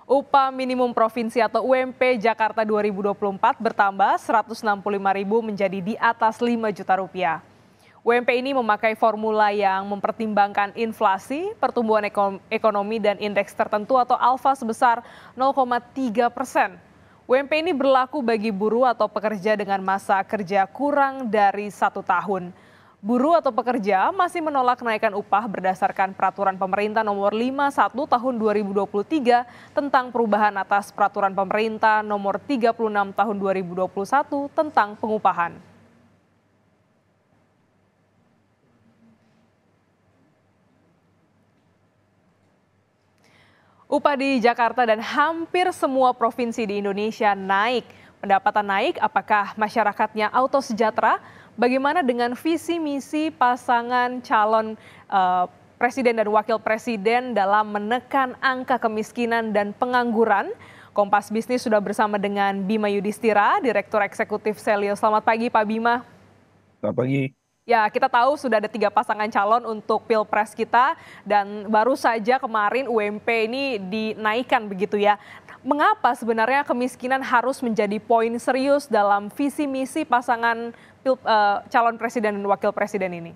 Upah minimum provinsi atau UMP Jakarta 2024 bertambah 165.000 menjadi di atas 5 juta rupiah. UMP ini memakai formula yang mempertimbangkan inflasi, pertumbuhan ekonomi dan indeks tertentu atau alfa sebesar 0,3%. UMP ini berlaku bagi buruh atau pekerja dengan masa kerja kurang dari 1 tahun. Buruh atau pekerja masih menolak kenaikan upah berdasarkan peraturan pemerintah nomor 51 tahun 2023 tentang perubahan atas peraturan pemerintah nomor 36 tahun 2021 tentang pengupahan. Upah di Jakarta dan hampir semua provinsi di Indonesia naik. Pendapatan naik, apakah masyarakatnya auto sejahtera? Bagaimana dengan visi misi pasangan calon presiden dan wakil presiden dalam menekan angka kemiskinan dan pengangguran? Kompas Bisnis sudah bersama dengan Bima Yudhistira, Direktur Eksekutif Selio. Selamat pagi Pak Bima. Selamat pagi. Ya, kita tahu sudah ada 3 pasangan calon untuk Pilpres kita dan baru saja kemarin UMP ini dinaikkan begitu ya. Mengapa sebenarnya kemiskinan harus menjadi poin serius dalam visi misi pasangan calon presiden dan wakil presiden ini?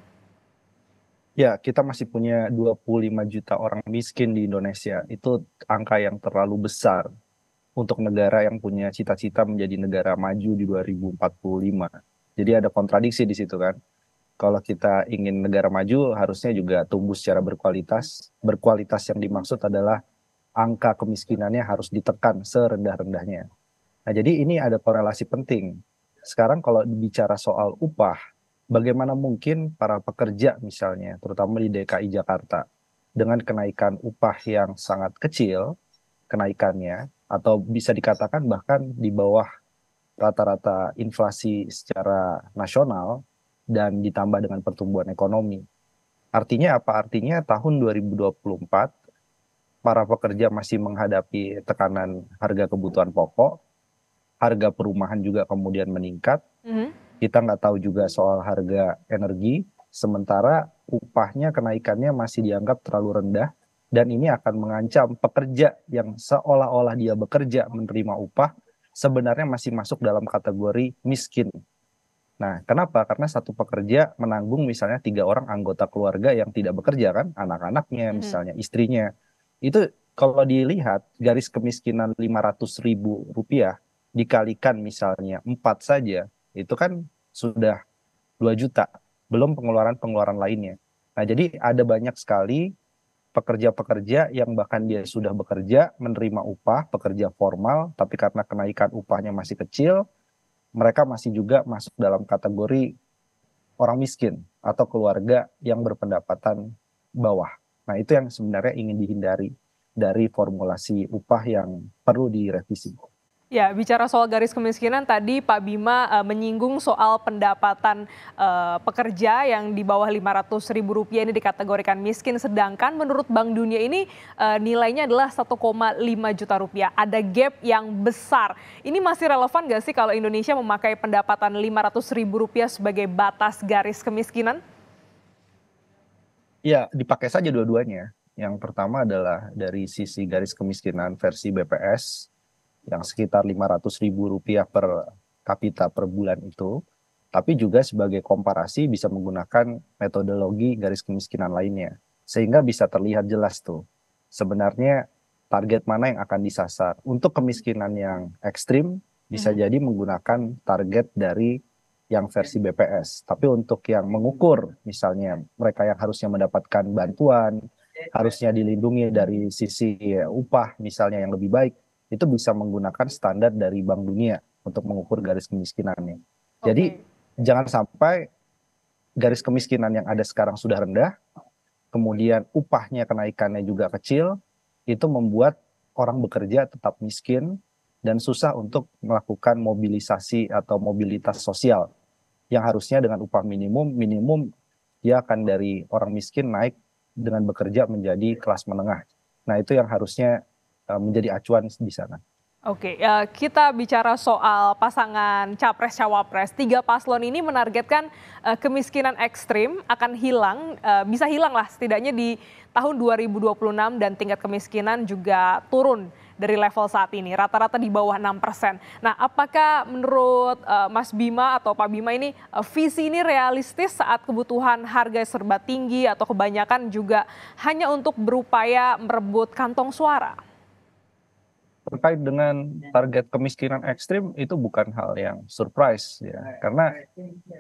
Ya, kita masih punya 25 juta orang miskin di Indonesia. Itu angka yang terlalu besar untuk negara yang punya cita-cita menjadi negara maju di 2045. Jadi ada kontradiksi di situ kan. Kalau kita ingin negara maju, harusnya juga tumbuh secara berkualitas. Berkualitas yang dimaksud adalah angka kemiskinannya harus ditekan serendah-rendahnya. Nah, jadi ini ada korelasi penting. Sekarang kalau bicara soal upah, bagaimana mungkin para pekerja misalnya, terutama di DKI Jakarta, dengan kenaikan upah yang sangat kecil, kenaikannya, atau bisa dikatakan bahkan di bawah rata-rata inflasi secara nasional, dan ditambah dengan pertumbuhan ekonomi. Artinya apa? Artinya tahun 2024 para pekerja masih menghadapi tekanan harga kebutuhan pokok, harga perumahan juga kemudian meningkat. Kita nggak tahu juga soal harga energi, sementara upahnya kenaikannya masih dianggap terlalu rendah, dan ini akan mengancam pekerja yang seolah-olah dia bekerja menerima upah, sebenarnya masih masuk dalam kategori miskin. Nah, kenapa? Karena satu pekerja menanggung misalnya 3 orang anggota keluarga yang tidak bekerja kan, anak-anaknya, misalnya istrinya. Itu kalau dilihat garis kemiskinan 500.000 rupiah dikalikan misalnya 4 saja, itu kan sudah 2 juta, belum pengeluaran-pengeluaran lainnya. Nah, jadi ada banyak sekali pekerja-pekerja yang bahkan dia sudah bekerja, menerima upah, pekerja formal, tapi karena kenaikan upahnya masih kecil, mereka masih juga masuk dalam kategori orang miskin atau keluarga yang berpendapatan bawah. Nah, itu yang sebenarnya ingin dihindari dari formulasi upah yang perlu direvisi. Ya, bicara soal garis kemiskinan tadi Pak Bima menyinggung soal pendapatan pekerja yang di bawah Rp500.000 ini dikategorikan miskin, sedangkan menurut Bank Dunia ini nilainya adalah 1,5 juta rupiah. Ada gap yang besar. Ini masih relevan nggak sih kalau Indonesia memakai pendapatan Rp500.000 sebagai batas garis kemiskinan? Ya, dipakai saja dua-duanya. Yang pertama adalah dari sisi garis kemiskinan versi BPS, yang sekitar Rp500.000 per kapita per bulan itu, tapi juga sebagai komparasi bisa menggunakan metodologi garis kemiskinan lainnya, sehingga bisa terlihat jelas tuh sebenarnya target mana yang akan disasar. Untuk kemiskinan yang ekstrim bisa jadi menggunakan target dari yang versi BPS, tapi untuk yang mengukur misalnya mereka yang harusnya mendapatkan bantuan, harusnya dilindungi dari sisi upah misalnya yang lebih baik, itu bisa menggunakan standar dari Bank Dunia untuk mengukur garis kemiskinannya. Jadi jangan sampai garis kemiskinan yang ada sekarang sudah rendah, kemudian upahnya kenaikannya juga kecil, itu membuat orang bekerja tetap miskin dan susah untuk melakukan mobilisasi atau mobilitas sosial yang harusnya dengan upah minimum dia akan dari orang miskin naik dengan bekerja menjadi kelas menengah. Nah, itu yang harusnya menjadi acuan di sana. Oke, kita bicara soal pasangan capres-cawapres. 3 paslon ini menargetkan kemiskinan ekstrim akan hilang, bisa hilang lah setidaknya di tahun 2026 dan tingkat kemiskinan juga turun dari level saat ini, rata-rata di bawah 6%. Nah, apakah menurut Mas Bima atau Pak Bima ini visi ini realistis saat kebutuhan harga serba tinggi atau kebanyakan juga hanya untuk berupaya merebut kantong suara? Terkait dengan target kemiskinan ekstrim itu bukan hal yang surprise ya, karena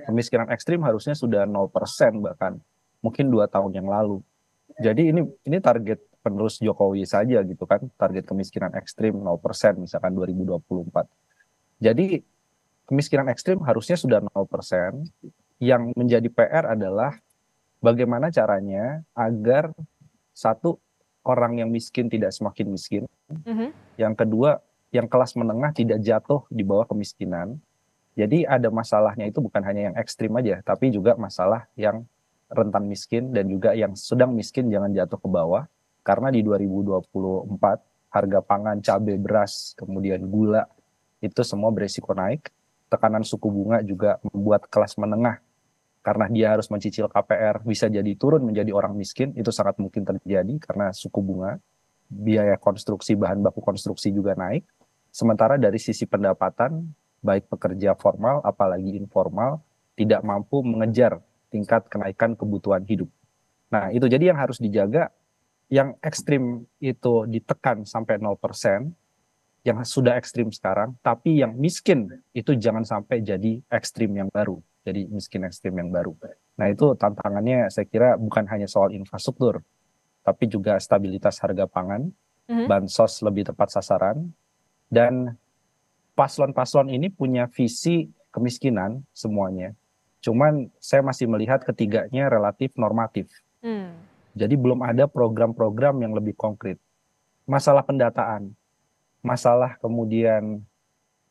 kemiskinan ekstrim harusnya sudah 0% bahkan mungkin 2 tahun yang lalu. Jadi ini target penerus Jokowi saja gitu kan, target kemiskinan ekstrim 0% misalkan 2024. Jadi kemiskinan ekstrim harusnya sudah 0%. Yang menjadi PR adalah bagaimana caranya agar satu, orang yang miskin tidak semakin miskin. Mhm. Yang kedua, yang kelas menengah tidak jatuh di bawah kemiskinan. Jadi ada masalahnya itu bukan hanya yang ekstrim aja, tapi juga masalah yang rentan miskin dan juga yang sedang miskin jangan jatuh ke bawah. Karena di 2024 harga pangan, cabai, beras, kemudian gula itu semua beresiko naik. Tekanan suku bunga juga membuat kelas menengah karena dia harus mencicil KPR bisa jadi turun menjadi orang miskin, itu sangat mungkin terjadi karena suku bunga, biaya konstruksi, bahan baku konstruksi juga naik. Sementara dari sisi pendapatan, baik pekerja formal apalagi informal, tidak mampu mengejar tingkat kenaikan kebutuhan hidup. Nah, itu jadi yang harus dijaga, yang ekstrim itu ditekan sampai 0%, yang sudah ekstrim sekarang, tapi yang miskin itu jangan sampai jadi ekstrim yang baru, jadi miskin ekstrim yang baru. Nah itu tantangannya saya kira bukan hanya soal infrastruktur, tapi juga stabilitas harga pangan, Mhm. bansos lebih tepat sasaran, dan paslon-paslon ini punya visi kemiskinan semuanya. Cuman saya masih melihat ketiganya relatif normatif. Hmm. Jadi belum ada program-program yang lebih konkret. Masalah pendataan, masalah kemudian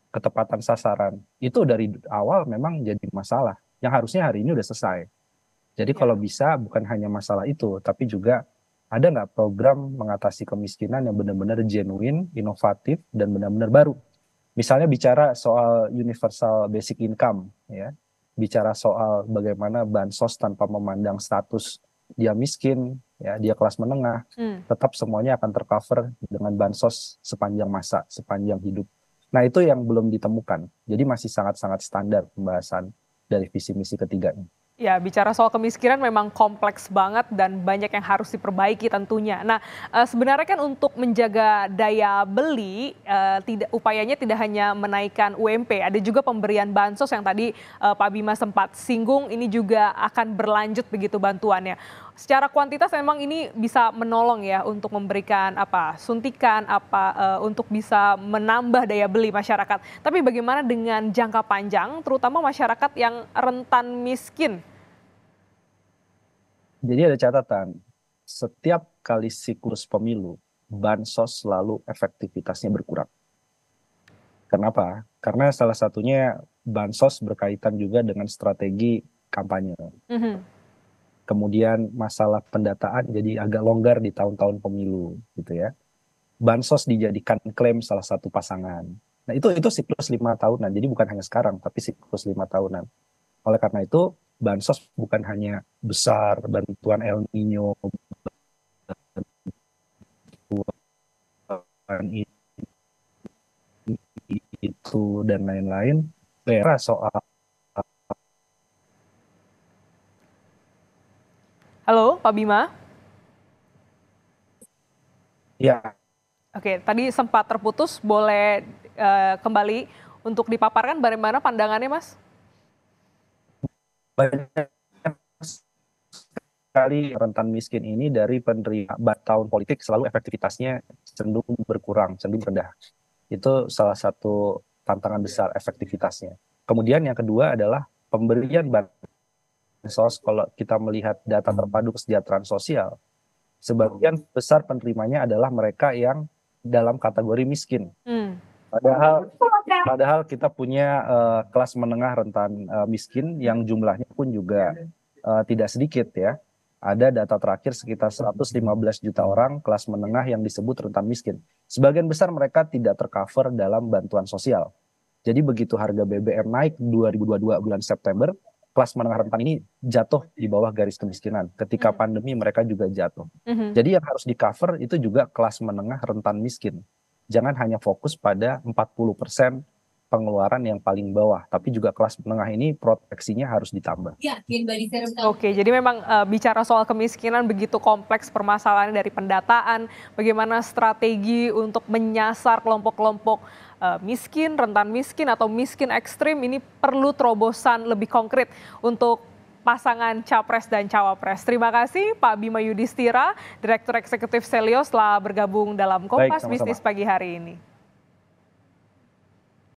ketepatan sasaran itu dari awal memang jadi masalah yang harusnya hari ini udah selesai. Jadi kalau bisa bukan hanya masalah itu, tapi juga ada nggak program mengatasi kemiskinan yang benar-benar genuine, inovatif, dan benar-benar baru. Misalnya bicara soal universal basic income, ya, bicara soal bagaimana bansos tanpa memandang status dia miskin, ya, dia kelas menengah, Hmm. tetap semuanya akan tercover dengan bansos sepanjang masa, sepanjang hidup. Nah itu yang belum ditemukan. Jadi masih sangat-sangat standar pembahasan dari visi misi ketiganya. Ya, bicara soal kemiskinan memang kompleks banget dan banyak yang harus diperbaiki tentunya. Nah, sebenarnya kan untuk menjaga daya beli, upayanya tidak hanya menaikkan UMP, ada juga pemberian bansos yang tadi Pak Bima sempat singgung, ini juga akan berlanjut begitu bantuannya. Secara kuantitas memang ini bisa menolong ya untuk memberikan suntikan untuk bisa menambah daya beli masyarakat. Tapi bagaimana dengan jangka panjang, terutama masyarakat yang rentan miskin? Jadi ada catatan, setiap kali siklus pemilu, bansos selalu efektivitasnya berkurang. Kenapa? Karena salah satunya bansos berkaitan juga dengan strategi kampanye. Mhm. Kemudian masalah pendataan jadi agak longgar di tahun-tahun pemilu, gitu ya. Bansos dijadikan klaim salah satu pasangan. Nah itu siklus 5 tahunan, jadi bukan hanya sekarang, tapi siklus 5 tahunan. Oleh karena itu, bansos bukan hanya besar, bantuan El Nino, bantuan itu dan lain-lain. Daerah soal Halo, Pak Bima. ya Oke, tadi sempat terputus, boleh kembali untuk dipaparkan bagaimana pandangannya, Mas? banyak sekali rentan miskin ini dari penerima tahun politik selalu efektivitasnya cenderung berkurang, cenderung rendah. Itu salah satu tantangan besar efektivitasnya. Kemudian yang kedua adalah pemberian bansos. Kalau kita melihat data terpadu kesejahteraan sosial, sebagian besar penerimanya adalah mereka yang dalam kategori miskin. Hmm. Padahal kita punya kelas menengah rentan miskin yang jumlahnya pun juga tidak sedikit ya. Ada data terakhir sekitar 115 juta orang kelas menengah yang disebut rentan miskin. Sebagian besar mereka tidak tercover dalam bantuan sosial. Jadi begitu harga BBM naik 2022 bulan September, kelas menengah rentan ini jatuh di bawah garis kemiskinan. Ketika pandemi mereka juga jatuh. Mhm. Jadi yang harus di cover itu juga kelas menengah rentan miskin. jangan hanya fokus pada 40% pengeluaran yang paling bawah, tapi juga kelas menengah ini proteksinya harus ditambah. Oke, jadi memang bicara soal kemiskinan begitu kompleks permasalahannya, dari pendataan, bagaimana strategi untuk menyasar kelompok-kelompok miskin, rentan miskin, atau miskin ekstrim, ini perlu terobosan lebih konkret untuk pasangan Capres dan Cawapres. Terima kasih Pak Bima Yudhistira, Direktur Eksekutif Selios, telah bergabung dalam Kompas Baik, sama-sama. Bisnis pagi hari ini.